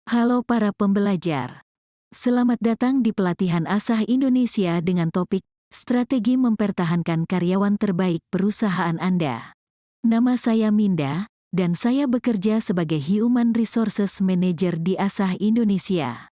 Halo para pembelajar. Selamat datang di pelatihan Asah Indonesia dengan topik Strategi Mempertahankan Karyawan Terbaik Perusahaan Anda. Nama saya Minda, dan saya bekerja sebagai Human Resources Manager di Asah Indonesia.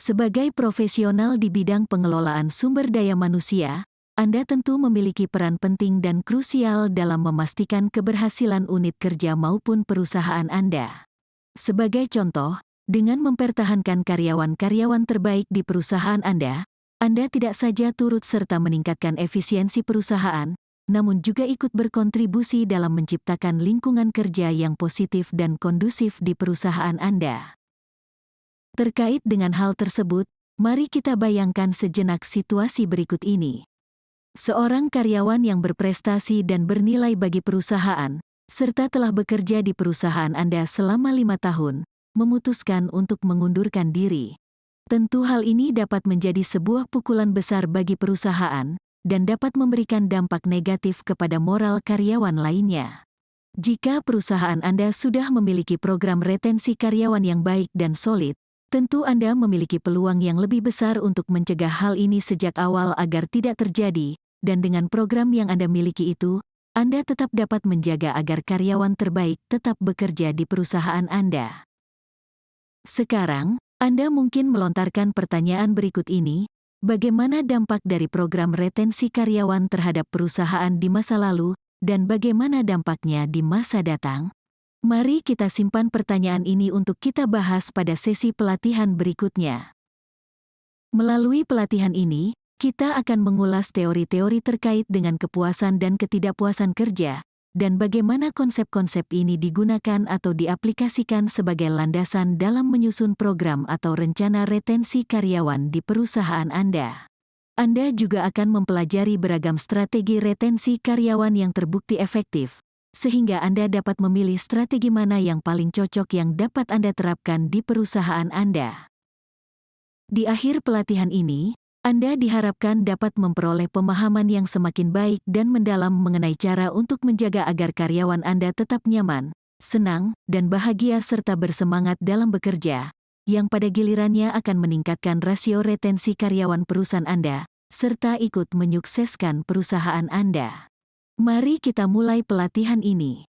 Sebagai profesional di bidang pengelolaan sumber daya manusia, Anda tentu memiliki peran penting dan krusial dalam memastikan keberhasilan unit kerja maupun perusahaan Anda. Sebagai contoh, dengan mempertahankan karyawan-karyawan terbaik di perusahaan Anda tidak saja turut serta meningkatkan efisiensi perusahaan, namun juga ikut berkontribusi dalam menciptakan lingkungan kerja yang positif dan kondusif di perusahaan Anda. Terkait dengan hal tersebut, mari kita bayangkan sejenak situasi berikut ini. Seorang karyawan yang berprestasi dan bernilai bagi perusahaan, serta telah bekerja di perusahaan Anda selama 5 tahun, memutuskan untuk mengundurkan diri. Tentu hal ini dapat menjadi sebuah pukulan besar bagi perusahaan dan dapat memberikan dampak negatif kepada moral karyawan lainnya. Jika perusahaan Anda sudah memiliki program retensi karyawan yang baik dan solid, tentu Anda memiliki peluang yang lebih besar untuk mencegah hal ini sejak awal agar tidak terjadi, dan dengan program yang Anda miliki itu, Anda tetap dapat menjaga agar karyawan terbaik tetap bekerja di perusahaan Anda. Sekarang, Anda mungkin melontarkan pertanyaan berikut ini, bagaimana dampak dari program retensi karyawan terhadap perusahaan di masa lalu, dan bagaimana dampaknya di masa datang? Mari kita simpan pertanyaan ini untuk kita bahas pada sesi pelatihan berikutnya. Melalui pelatihan ini, kita akan mengulas teori-teori terkait dengan kepuasan dan ketidakpuasan kerja, dan bagaimana konsep-konsep ini digunakan atau diaplikasikan sebagai landasan dalam menyusun program atau rencana retensi karyawan di perusahaan Anda. Anda juga akan mempelajari beragam strategi retensi karyawan yang terbukti efektif, sehingga Anda dapat memilih strategi mana yang paling cocok yang dapat Anda terapkan di perusahaan Anda. Di akhir pelatihan ini, Anda diharapkan dapat memperoleh pemahaman yang semakin baik dan mendalam mengenai cara untuk menjaga agar karyawan Anda tetap nyaman, senang, dan bahagia serta bersemangat dalam bekerja, yang pada gilirannya akan meningkatkan rasio retensi karyawan perusahaan Anda, serta ikut menyukseskan perusahaan Anda. Mari kita mulai pelatihan ini.